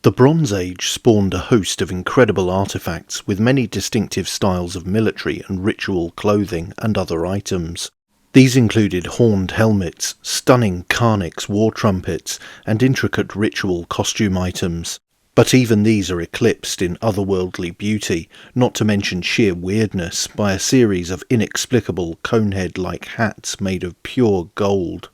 The Bronze Age spawned a host of incredible artefacts with many distinctive styles of military and ritual clothing and other items. These included horned helmets, stunning carnyx war trumpets, and intricate ritual costume items. But even these are eclipsed in otherworldly beauty, not to mention sheer weirdness, by a series of inexplicable conehead-like hats made of pure gold.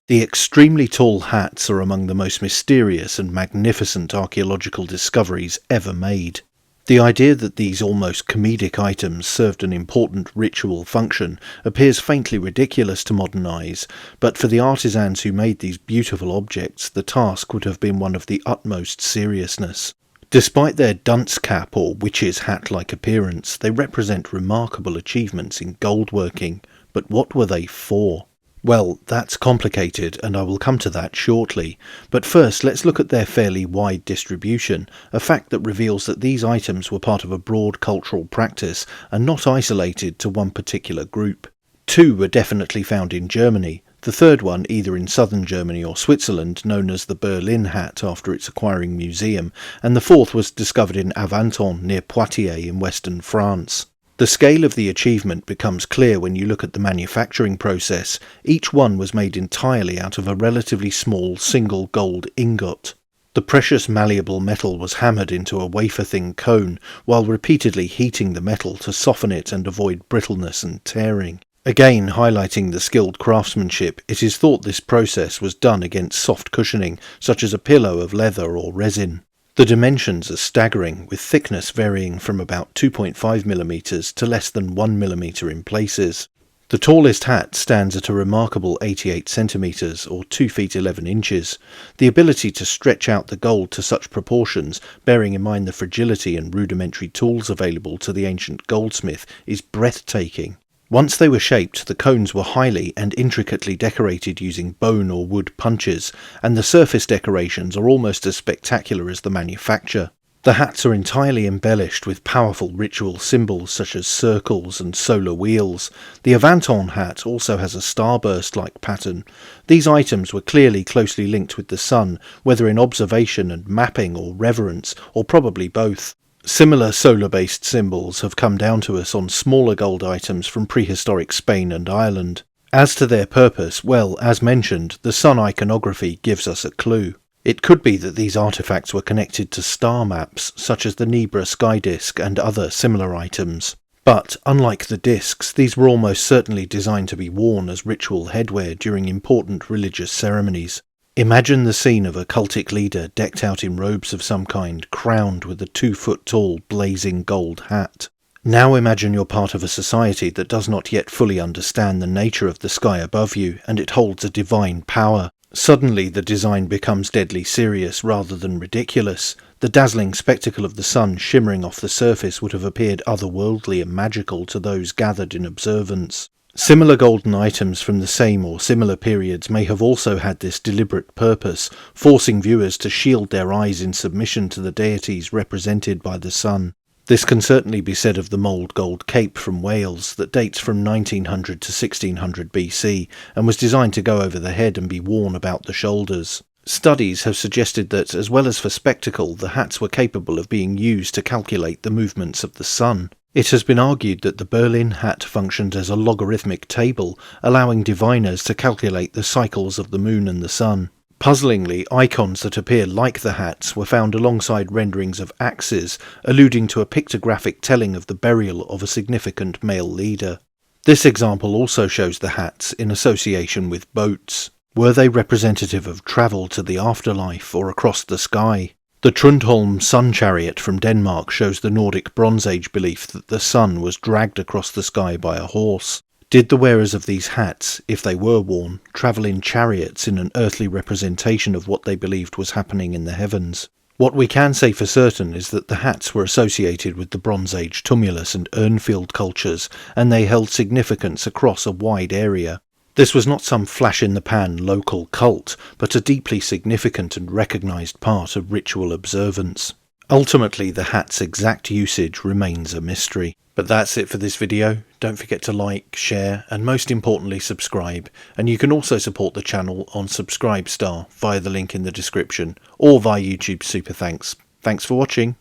The extremely tall hats are among the most mysterious and magnificent archaeological discoveries ever made. The idea that these almost comedic items served an important ritual function appears faintly ridiculous to modern eyes, but for the artisans who made these beautiful objects, the task would have been one of the utmost seriousness. Despite their dunce cap or witch's hat-like appearance, they represent remarkable achievements in goldworking. But what were they for? Well, that's complicated, and I will come to that shortly, but first let's look at their fairly wide distribution, a fact that reveals that these items were part of a broad cultural practice and not isolated to one particular group. Two were definitely found in Germany, the third one either in southern Germany or Switzerland, known as the Berlin hat after its acquiring museum, and the fourth was discovered in Aventon near Poitiers in western France. The scale of the achievement becomes clear when you look at the manufacturing process. Each one was made entirely out of a relatively small single gold ingot. The precious malleable metal was hammered into a wafer-thin cone, while repeatedly heating the metal to soften it and avoid brittleness and tearing. Again, highlighting the skilled craftsmanship, it is thought this process was done against soft cushioning, such as a pillow of leather or resin. The dimensions are staggering, with thickness varying from about 2.5mm to less than 1mm in places. The tallest hat stands at a remarkable 88cm or 2 feet 11 inches. The ability to stretch out the gold to such proportions, bearing in mind the fragility and rudimentary tools available to the ancient goldsmith, is breathtaking. Once they were shaped, the cones were highly and intricately decorated using bone or wood punches, and the surface decorations are almost as spectacular as the manufacture. The hats are entirely embellished with powerful ritual symbols such as circles and solar wheels. The Aventon hat also has a starburst-like pattern. These items were clearly closely linked with the sun, whether in observation and mapping or reverence, or probably both. Similar solar-based symbols have come down to us on smaller gold items from prehistoric Spain and Ireland. As to their purpose, well, as mentioned, the sun iconography gives us a clue. It could be that these artefacts were connected to star maps, such as the Nebra sky disk and other similar items. But, unlike the discs, these were almost certainly designed to be worn as ritual headwear during important religious ceremonies. Imagine the scene of a cultic leader decked out in robes of some kind, crowned with a 2-foot-tall blazing gold hat. Now imagine you're part of a society that does not yet fully understand the nature of the sky above you, and it holds a divine power. Suddenly the design becomes deadly serious rather than ridiculous. The dazzling spectacle of the sun shimmering off the surface would have appeared otherworldly and magical to those gathered in observance. Similar golden items from the same or similar periods may have also had this deliberate purpose, forcing viewers to shield their eyes in submission to the deities represented by the sun. This can certainly be said of the mould gold cape from Wales that dates from 1900 to 1600 BC and was designed to go over the head and be worn about the shoulders. Studies have suggested that, as well as for spectacle, the hats were capable of being used to calculate the movements of the sun. It has been argued that the Berlin hat functioned as a logarithmic table, allowing diviners to calculate the cycles of the moon and the sun. Puzzlingly, icons that appear like the hats were found alongside renderings of axes, alluding to a pictographic telling of the burial of a significant male leader. This example also shows the hats in association with boats. Were they representative of travel to the afterlife or across the sky? The Trundholm sun chariot from Denmark shows the Nordic Bronze Age belief that the sun was dragged across the sky by a horse. Did the wearers of these hats, if they were worn, travel in chariots in an earthly representation of what they believed was happening in the heavens? What we can say for certain is that the hats were associated with the Bronze Age tumulus and urnfield cultures, and they held significance across a wide area. This was not some flash-in-the-pan local cult, but a deeply significant and recognised part of ritual observance. Ultimately, the hat's exact usage remains a mystery. But that's it for this video. Don't forget to like, share, and most importantly subscribe. And you can also support the channel on Subscribestar via the link in the description, or via YouTube Super Thanks. Thanks for watching.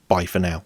Bye for now.